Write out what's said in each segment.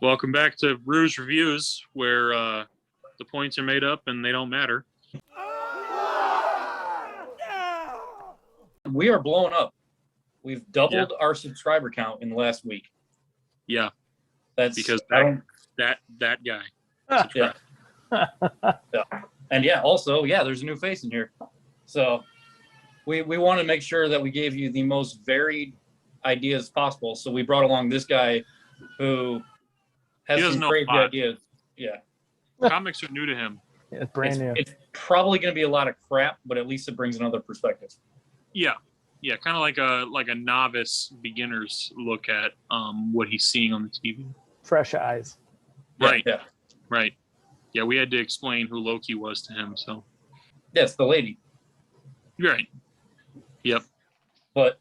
Welcome back to Rouge Reviews, where the points are made up and they don't matter. We are blowing up. We've doubled our subscriber count in the last week. Yeah, that's because that guy. Yeah. And also, there's a new face in here. So we want to make sure that we gave you the most varied ideas possible. So we brought along this guy who has some crazy ideas. Yeah. Comics are new to him. It's brand new. It's probably going to be a lot of crap, but at least it brings another perspective. Yeah, kind of like a novice beginner's look at what he's seeing on the TV. Fresh eyes. Right. Yeah. Right. Yeah, we had to explain who Loki was to him. So. Yes, the lady. Right. Yep. But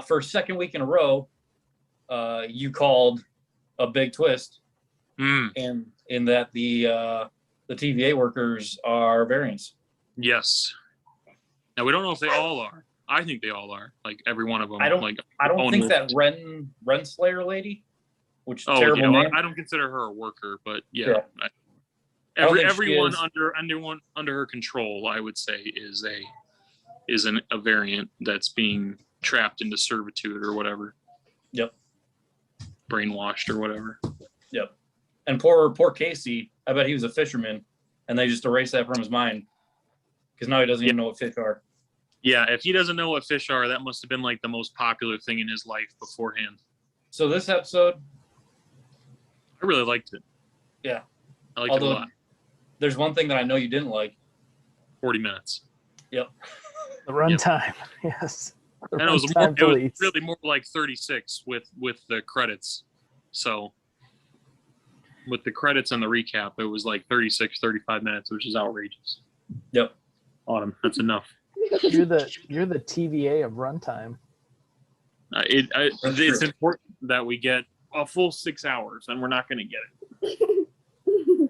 for a second week in a row, you called a big twist, and in that the TVA workers are variants. Yes. Now we don't know if they all are. I think they all are. Like every one of them. I don't think that Renslayer lady, which terrible name. I don't consider her a worker, but everyone under her control, I would say, is a variant that's being trapped into servitude or whatever. Yep. Brainwashed or whatever. Yep. And poor Casey, I bet he was a fisherman, and they just erased that from his mind because now he doesn't even know what fish are. Yeah, if he doesn't know what fish are, that must have been like the most popular thing in his life beforehand. So this episode, I really liked it. Yeah. I liked it a lot. There's one thing that I know you didn't like. 40 minutes. Yep. The runtime, yes. And it was really more like 36 with the credits. So with the credits and the recap, it was like 36, 35 minutes, which is outrageous. Yep. Autumn, that's enough. You're the TVA of runtime. It's important that we get a full 6 hours, and we're not going to get it.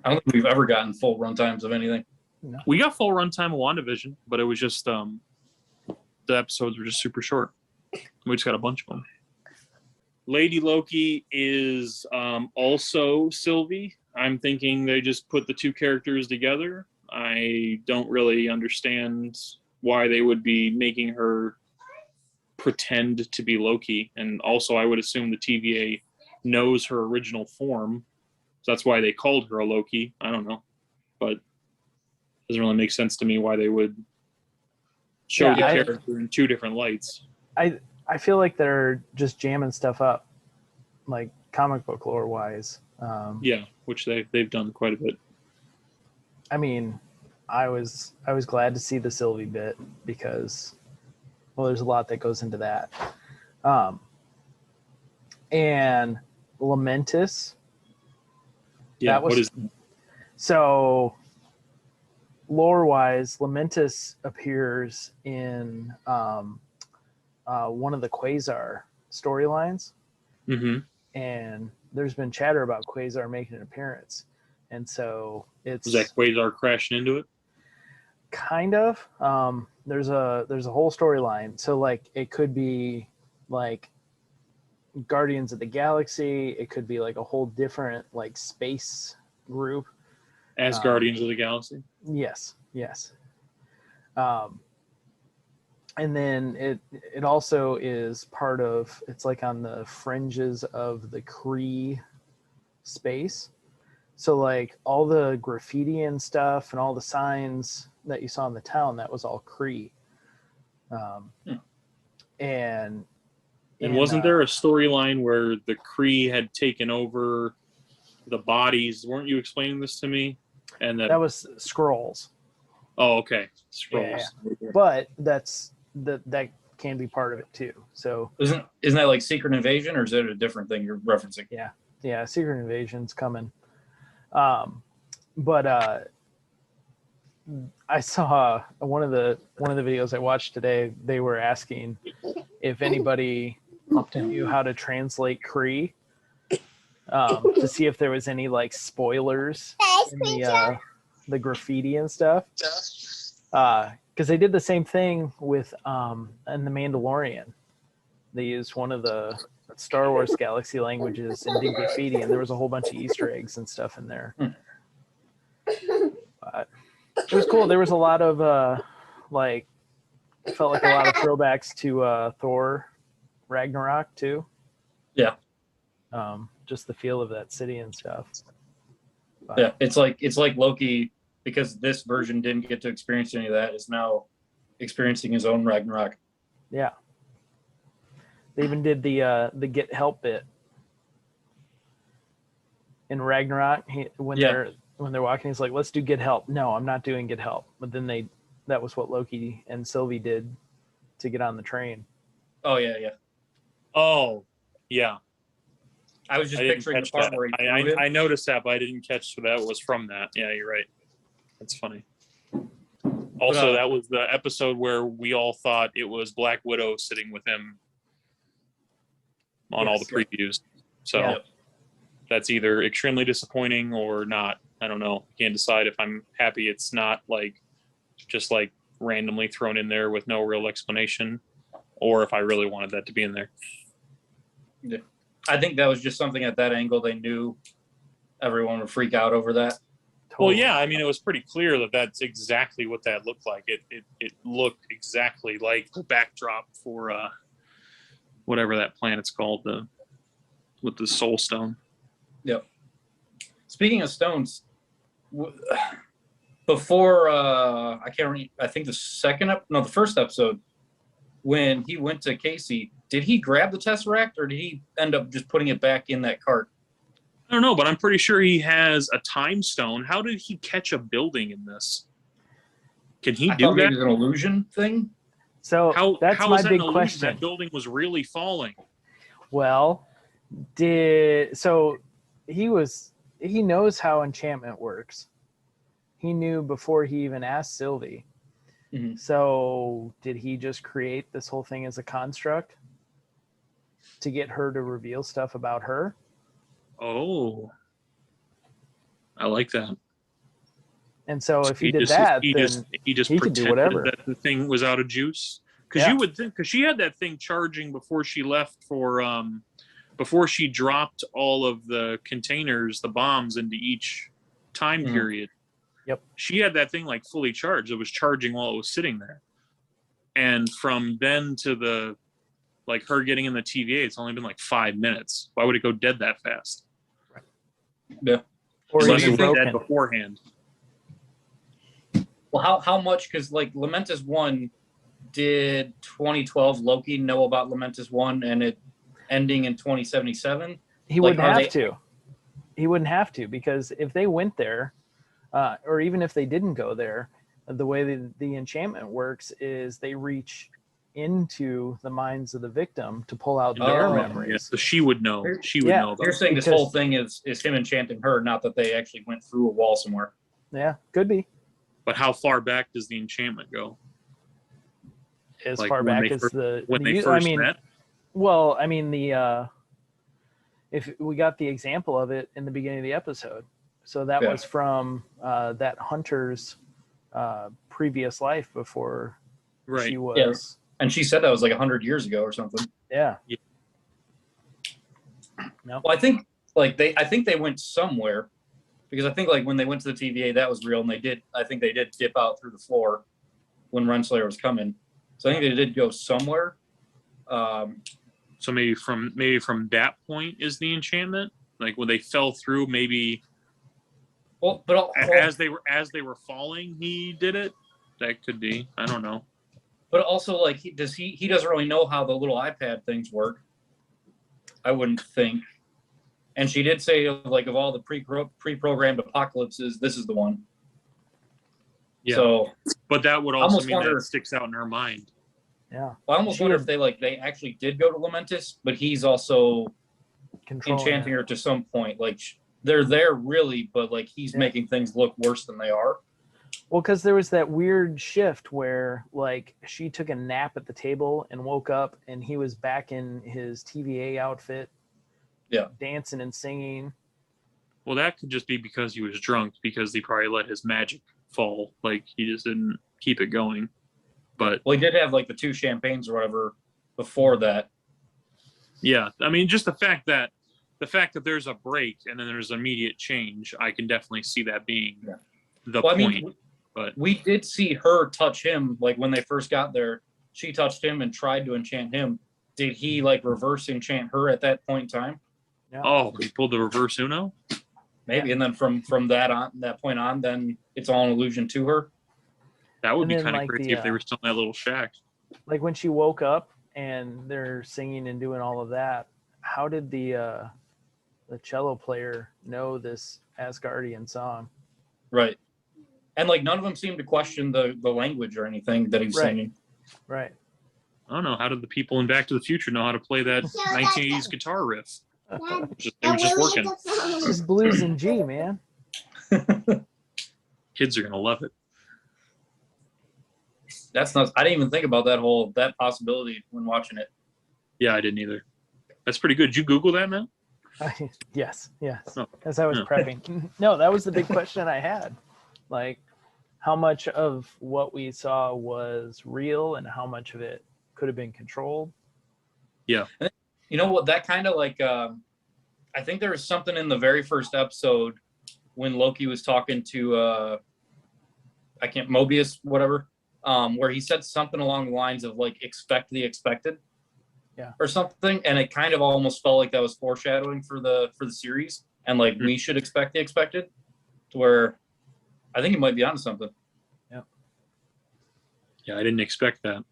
I don't think we've ever gotten full runtimes of anything. No. We got full runtime of WandaVision, but it was just the episodes were just super short. We just got a bunch of them. Lady Loki is also Sylvie. I'm thinking they just put the two characters together. I don't really understand why they would be making her pretend to be Loki. And also, I would assume the TVA knows her original form. So that's why they called her a Loki. I don't know. But it doesn't really make sense to me why they would show the character in two different lights. I feel like they're just jamming stuff up, like comic book lore wise. Which they've done quite a bit. I mean, I was glad to see the Sylvie bit because, well, there's a lot that goes into that. And Lamentis. Yeah, what is so lore wise, Lamentis appears in one of the Quasar storylines. Mm-hmm. And there's been chatter about Quasar making an appearance. And so it's... Is that Quasar crashing into it? Kind of. There's a whole storyline. So like it could be like Guardians of the Galaxy. It could be like a whole different like space group. As Guardians of the Galaxy? Yes. And then it also is part of, it's like on the fringes of the Kree space. So like all the graffiti and stuff and all the signs that you saw in the town, that was all Kree. And wasn't there a storyline where the Kree had taken over the bodies? Weren't you explaining this to me? And that was Skrulls. Oh, okay. Skrulls. Yeah. But that can be part of it too. So isn't that like Secret Invasion, or is it a different thing you're referencing? Yeah, Secret Invasion's coming. But I saw one of the videos I watched today. They were asking if anybody knew how to translate Kree, to see if there was any like spoilers in the graffiti and stuff. Because they did the same thing with in the Mandalorian. They used one of the Star Wars Galaxy languages in Dinklefeedi, and there was a whole bunch of Easter eggs and stuff in there. But it was cool. There was a lot of it felt like a lot of throwbacks to Thor Ragnarok too. Yeah. Just the feel of that city and stuff. But, Yeah, it's like Loki, because this version didn't get to experience any of that, is now experiencing his own Ragnarok. Yeah. They even did the get help bit in Ragnarok. When they're walking, he's like, "Let's do get help." No, I'm not doing get help. But then that was what Loki and Sylvie did to get on the train. Oh yeah. Oh, yeah. I was just picturing the part where he threw it. I noticed that, but I didn't catch that was from that. Yeah, you're right. That's funny. Also, that was the episode where we all thought it was Black Widow sitting with him on all the previews. So that's either extremely disappointing or not. I don't know. I can't decide if I'm happy it's not just randomly thrown in there with no real explanation, or if I really wanted that to be in there. Yeah. I think that was just something at that angle they knew everyone would freak out over that. Totally. Well, yeah, I mean, it was pretty clear that that's exactly what that looked like. It looked exactly like the backdrop for whatever that planet's called, with the Soul Stone. Yep. Speaking of stones, before I think the first episode, when he went to Casey, did he grab the Tesseract or did he end up just putting it back in that cart? I don't know, but I'm pretty sure he has a time stone. How did he catch a building in this? Can he do that? Maybe it's an illusion thing. So that's my big question. That building was really falling. Well, he knows how enchantment works. He knew before he even asked Sylvie. Mm-hmm. So did he just create this whole thing as a construct to get her to reveal stuff about her? Oh, I like that. And so if he did that, then he just could do whatever. That the thing was out of juice. Because you would think, because she had that thing charging before she left before she dropped all of the containers, the bombs into each time period. Yep. She had that thing fully charged. It was charging while it was sitting there. And from then to her getting in the TVA, it's only been 5 minutes. Why would it go dead that fast? Right. Yeah. Or unless even it was dead broken beforehand. Well, how much? Because Lamentus 1, did 2012 Loki know about Lamentus 1 and it ending in 2077? He wouldn't have to. He wouldn't have to, because if they went there, or even if they didn't go there, the way the enchantment works is they reach into the minds of the victim to pull out their memories. Yeah, so she would know. She would know. You're saying this whole thing is him enchanting her, not that they actually went through a wall somewhere. Yeah, could be. But how far back does the enchantment go? As far back as when they first met? Well, I mean, if we got the example of it in the beginning of the episode, so that was from that hunter's previous life before she was. Yes. And she said that was 100 years ago or something. Yeah. No. Well, I think they went somewhere, because I think when they went to the TVA, that was real, and they did dip out through the floor when Renslayer was coming. So I think they did go somewhere. So maybe from that point is the enchantment, when they fell through, maybe. Well, but as they were falling, he did it. That could be. I don't know. But also, he doesn't really know how the little iPad things work. I wouldn't think. And she did say, of all the pre-programmed apocalypses, this is the one. Yeah. So, but that would also mean that it sticks out in her mind. Yeah. Well, I almost wonder if they actually did go to Lamentus, but he's also enchanting her to some point. They're there really, but he's making things look worse than they are. Well, because there was that weird shift where she took a nap at the table and woke up, and he was back in his TVA outfit. Yeah. Dancing and singing. Well, that could just be because he was drunk, because he probably let his magic fall. He just didn't keep it going. But he did have the 2 champagnes or whatever before that. Yeah, I mean, just the fact that there's a break and then there's immediate change, I can definitely see that being the Well, I point. mean, but we did see her touch him, like when they first got there. She touched him and tried to enchant him. Did he like reverse enchant her at that point in time? Yeah. oh, he pulled the reverse Uno. Maybe, and then from that point on, then it's all an illusion to her. That would And be then, kind of like, crazy the, if they were still in that little shack. Like when she woke up and they're singing and doing all of that, how did the cello player know this Asgardian song? Right. And like none of them seemed to question the language or anything that he was Right. singing. Right. I don't know, how did the people in Back to the Future know how to play that 1980s guitar riff? They were just working. Just blues in G, man. Kids are gonna love it. That's nuts. I didn't even think about that possibility when watching it. Yeah, I didn't either. That's pretty good. Did you Google that, man? Yes. Oh, As I was yeah. prepping. No, that was the big question I had. Like, how much of what we saw was real and how much of it could have been controlled? Yeah. You know what? That kind of like, I think there was something in the very first episode when Loki was talking to, Mobius, whatever, where he said something along the lines of like, expect the expected. Yeah. Or something. And it kind of almost felt like that was foreshadowing for the series. And like, we should expect the expected, to where I think it might be onto something. Yeah, I didn't expect that.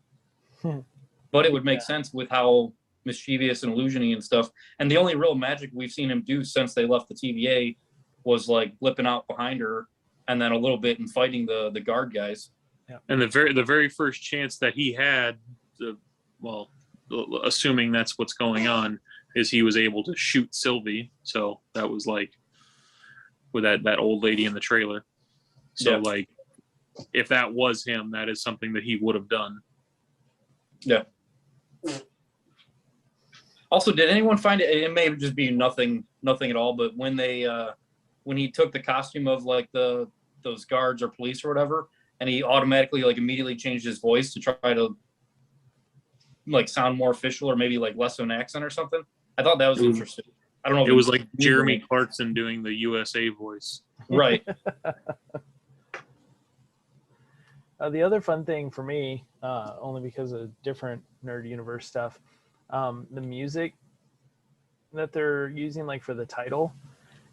But it would make sense with how mischievous and illusiony and stuff. And the only real magic we've seen him do since they left the TVA was like blipping out behind her and then a little bit in fighting the guard guys. Yeah. And the very first chance that he had, well, assuming that's what's going on, is he was able to shoot Sylvie. So that was like with that old lady in the trailer. So like, if that was him, that is something that he would have done. Yeah. Also, did anyone find it? It may just be nothing at all. But when he took the costume of like those guards or police or whatever, and he automatically like immediately changed his voice to try to like sound more official or maybe like less of an accent or something. I thought that was interesting. I don't know. It was like Jeremy Clarkson doing the USA voice. Right. The other fun thing for me, only because of different Nerd Universe stuff, the music that they're using, like for the title,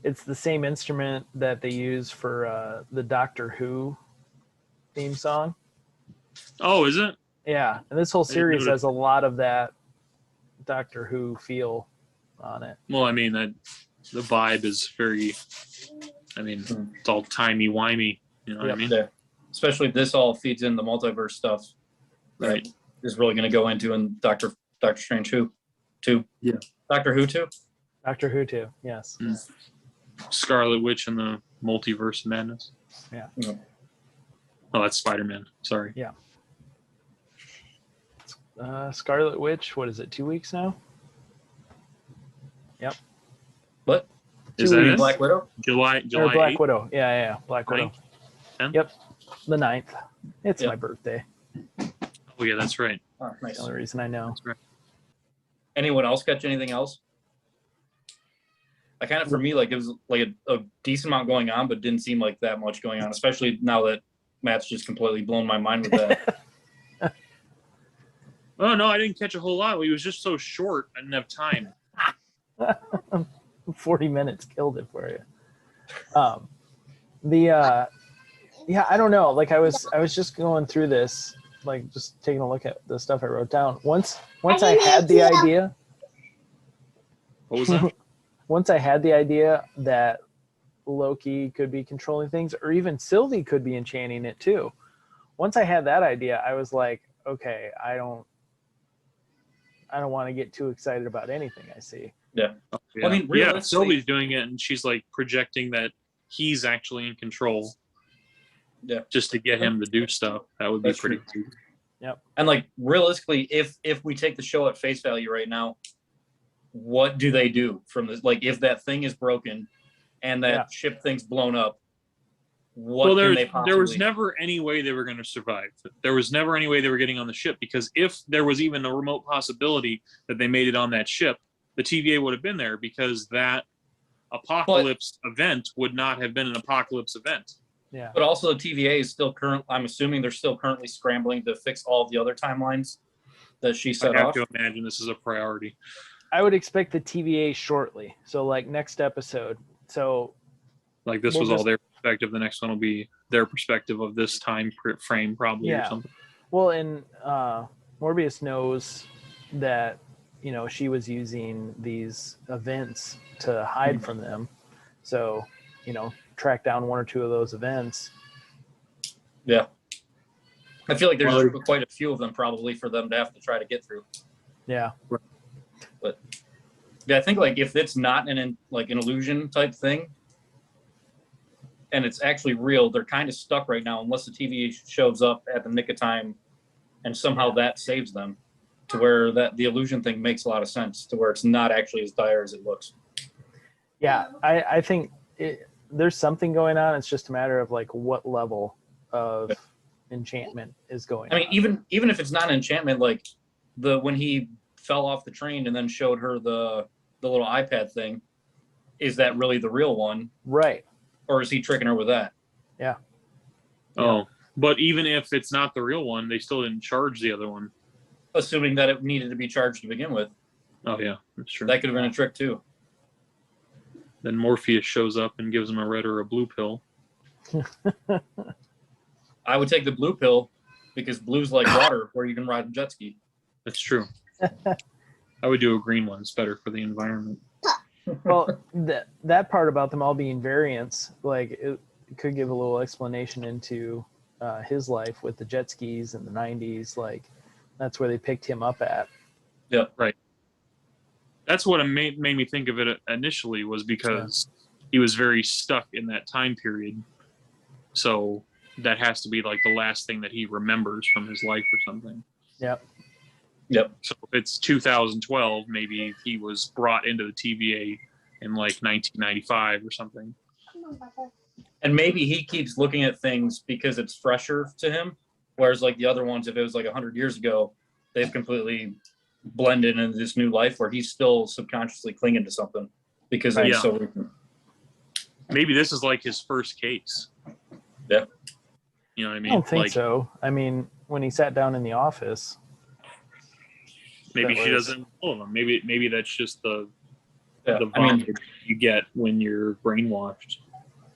it's the same instrument that they use for the Doctor Who theme song. Oh, is it? Yeah, and this whole series notice. has a lot of that Doctor Who feel on it. Well, I mean, the vibe is very, I mean, it's all timey-wimey. You know what I mean? Yeah. Especially this all feeds in the multiverse stuff. Right. Is really going to go into in Doctor Strange 2. Yeah. Doctor Who 2? Doctor Who too, yes. Scarlet Witch and the Multiverse of Madness. Yeah. Oh, that's Spider-Man. Sorry. Yeah. Scarlet Witch, what is it, 2 weeks now? Yep. What? Is 2 that weeks. it? Black Widow? July Or Black 8th? Widow. Yeah. Black Widow. 10th? Yep. The 9th. It's Yep. my birthday. Oh, yeah, that's right. Oh, nice. The only reason I know. That's right. Anyone else catch anything else? I kind of, for me, like it was like a decent amount going on, but didn't seem like that much going on, especially now that Matt's just completely blown my mind with that. Oh, no, I didn't catch a whole lot. He was just so short. I didn't have time. 40 minutes killed it for you. Yeah, I don't know. Like I was just going through this, like just taking a look at the stuff I wrote down. Once I had the idea, What was that? once I had the idea that Loki could be controlling things, or even Sylvie could be enchanting it too. Once I had that idea, I was like, okay, I don't want to get too excited about anything I see. Yeah. Yeah. I mean, Yeah, realistically- Sylvie's doing it, and she's like projecting that he's actually in control. Yeah. Just to get him to do stuff. That would be That's pretty true. cool. And like realistically, if we take the show at face value right now, what do they do from this? Like if that thing is broken and that ship thing's blown up, what Well, can they possibly there was never any way they were going to survive. There was never any way they were getting on the ship, because if there was even a remote possibility that they made it on that ship, the TVA would have been there because that apocalypse event would not have been an apocalypse event. Yeah. But also the TVA is still I'm assuming they're still currently scrambling to fix all of the other timelines that she set I have off. to imagine this is a priority. I would expect the TVA shortly. So like next episode. So like this was all their perspective. The next one will be their perspective of this time frame probably or something. Well, and Morbius knows that, you know, she was using these events to hide from them. So, you know, track down one or two of those events. Yeah. I feel like there's quite a few of them probably for them to have to try to get through. Yeah. But yeah, I think like if it's not an illusion type thing and it's actually real, they're kind of stuck right now unless the TV shows up at the nick of time and somehow that saves them to where that the illusion thing makes a lot of sense to where it's not actually as dire as it looks. Yeah, I think there's something going on. It's just a matter of like what level of enchantment is going on. I mean, even if it's not an enchantment, like when he fell off the train and then showed her the little iPad thing, is that really the real one? Right. Or is he tricking her with that? Yeah. Oh, but even if it's not the real one, they still didn't charge the other one. Assuming that it needed to be charged to begin with. Oh yeah, that's true. That could have been a trick too. Then Morpheus shows up and gives him a red or a blue pill. I would take the blue pill because blue's like water where you can ride a jet ski. That's true. I would do a green one. It's better for the environment. Well, that part about them all being variants, like it could give a little explanation into his life with the jet skis in the 90s. Like that's where they picked him up at. Yeah. Right. That's what it made me think of it initially was because he was very stuck in that time period. So that has to be like the last thing that he remembers from his life or something. Yep. So if it's 2012, maybe he was brought into the TVA in like 1995 or something. And maybe he keeps looking at things because it's fresher to him. Whereas like the other ones, if it was like 100 years ago, they've completely blended into this new life where he's still subconsciously clinging to something because he's so recent. Maybe this is like his first case. Yeah. You know what I mean? I don't think so. I mean, when he sat down in the office. Maybe she doesn't know them. Maybe that's just the vibe you get when you're brainwashed.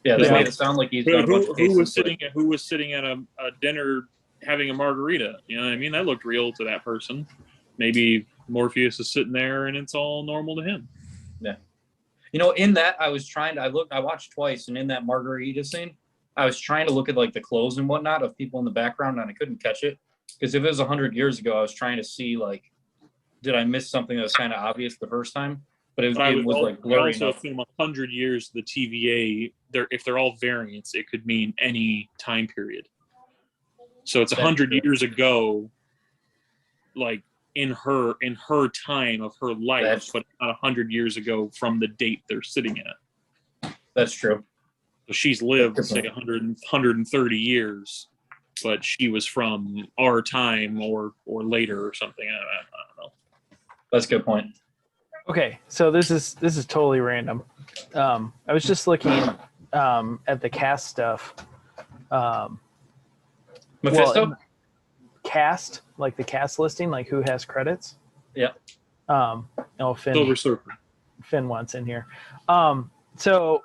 Yeah, they made it sound like he's got a bunch of who was sitting at a dinner having a margarita. You know what I mean? That looked real to that person. Maybe Morpheus is sitting there and it's all normal to him. Yeah. You know, in that I watched twice, and in that margarita scene, I was trying to look at like the clothes and whatnot of people in the background, and I couldn't catch it because if it was 100 years ago, I was trying to see like, did I miss something that was kind of obvious the first time? But it was like blurry enough. Also, 100 years, the TVA, if they're all variants, it could mean any time period. So it's 100 years ago, like in her time of her life, but not 100 years ago from the date they're sitting at. That's true. So she's lived, say, 130 years, but she was from our time or later or something. I don't know. That's a good point. Okay, so this is totally random. I was just looking at the cast stuff. Mephisto? Cast, like the cast listing, like who has credits. Yeah. Silver Surfer. Finn wants in here. So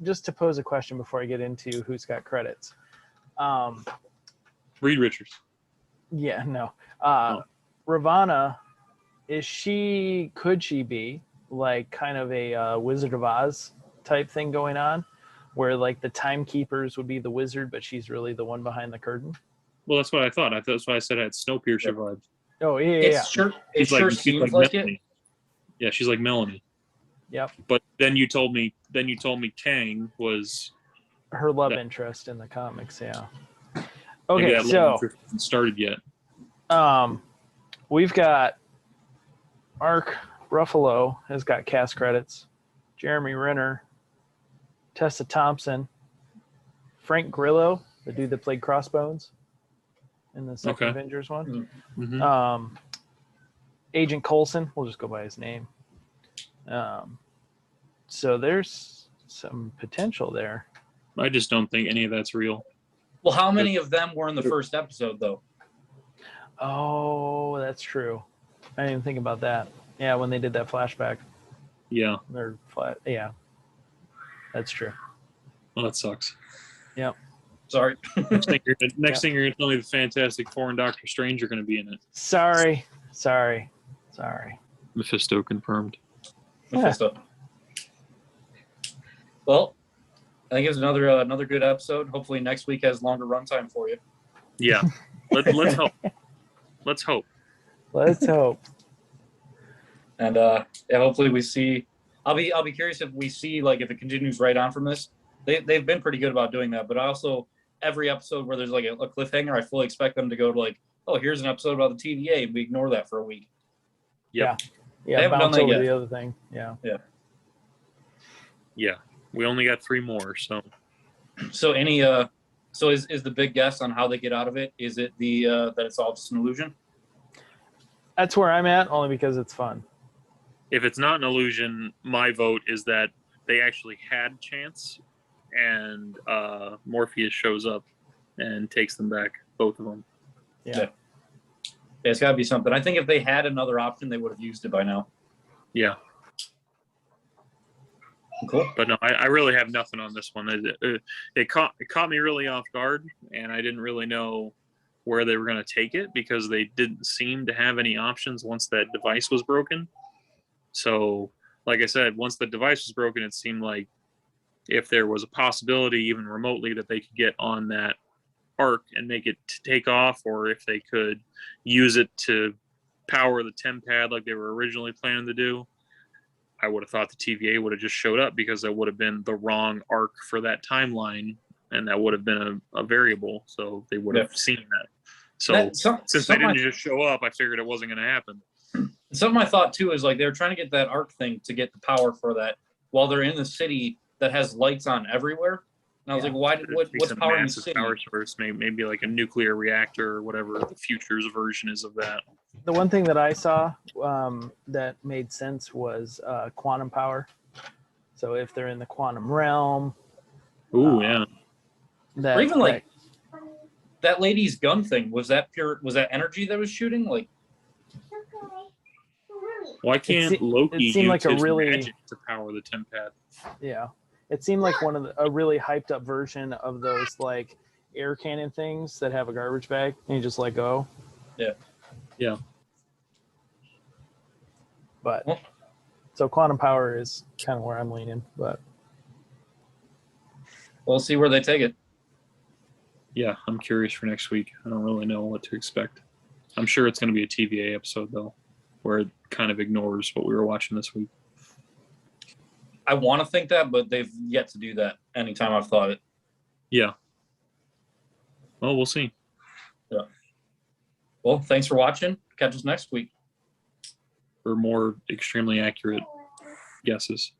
just to pose a question before I get into who's got credits. Reed Richards. Yeah, no. Ravonna, could she be like kind of a Wizard of Oz type thing going on where like the timekeepers would be the wizard, but she's really the one behind the curtain? Well, that's what I thought. That's why I said I had Snowpiercer vibes. Oh, yeah. It sure seems like it. Yeah, she's like Melanie. Yep. But then you told me Kang was her love interest in the comics, yeah. Okay, maybe that love interest hasn't started yet. We've got Mark Ruffalo has got cast credits, Jeremy Renner, Tessa Thompson, Frank Grillo, the dude that played Crossbones in the second Avengers one. Mm-hmm. Agent Coulson. We'll just go by his name. So there's some potential there. I just don't think any of that's real. Well, how many of them were in the first episode, though? Oh, that's true. I didn't even think about that. Yeah, when they did that flashback. Yeah. Yeah, that's true. Well, that sucks. Yep. Sorry. Next thing you're gonna tell me the Fantastic Four and Doctor Strange are gonna be in it. Sorry. Mephisto confirmed. Mephisto. Well, I think it was another good episode. Hopefully next week has longer runtime for you. Yeah. Let's hope. Let's hope. Let's hope. And yeah, hopefully we see. I'll be curious if we see, like, if it continues right on from this. They've been pretty good about doing that, but also every episode where there's like a cliffhanger, I fully expect them to go to like, oh, here's an episode about the TVA, and we ignore that for a week. Yep. Yeah. They haven't Bounce done that over yet. the other thing. Yeah. Yeah. We only got 3 more, so So so is the big guess on how they get out of it? Is it that it's all just an illusion? That's where I'm at, only because it's fun. if it's not an illusion, my vote is that they actually had chance, and Morpheus shows up and takes them back, both of them. Yeah. It's got to be something. I think if they had another option, they would have used it by now. Yeah. Cool. But no, I really have nothing on this one. It caught me really off guard, and I didn't really know where they were going to take it because they didn't seem to have any options once that device was broken. So, like I said, once the device was broken, it seemed like if there was a possibility, even remotely, that they could get on that arc and make it to take off, or if they could use it to power the TemPad like they were originally planning to do, I would have thought the TVA would have just showed up, because that would have been the wrong arc for that timeline, and that would have been a variable, so they would have seen that. So since they didn't just show up, I figured it wasn't going to happen. Something I thought too is like they were trying to get that arc thing to get the power for that while they're in the city that has lights on everywhere. And I was like, what's powering the city? Power source, maybe like a nuclear reactor or whatever the future's version is of that. The one thing that I saw that made sense was quantum power. So if they're in the quantum realm. Ooh, yeah. Or even like that lady's gun thing. Was that energy that was shooting? Like, why can't Loki use like his magic to power the TemPad? Yeah. It seemed like a really hyped up version of those like air cannon things that have a garbage bag and you just let go. Yeah. Yeah. But so quantum power is kind of where I'm leaning, but we'll see where they take it. Yeah, I'm curious for next week. I don't really know what to expect. I'm sure it's going to be a TVA episode though, where it kind of ignores what we were watching this week. I want to think that, but they've yet to do that anytime I've thought it. Yeah. Well, we'll see. Yeah. Well, thanks for watching. Catch us next week. For more extremely accurate guesses.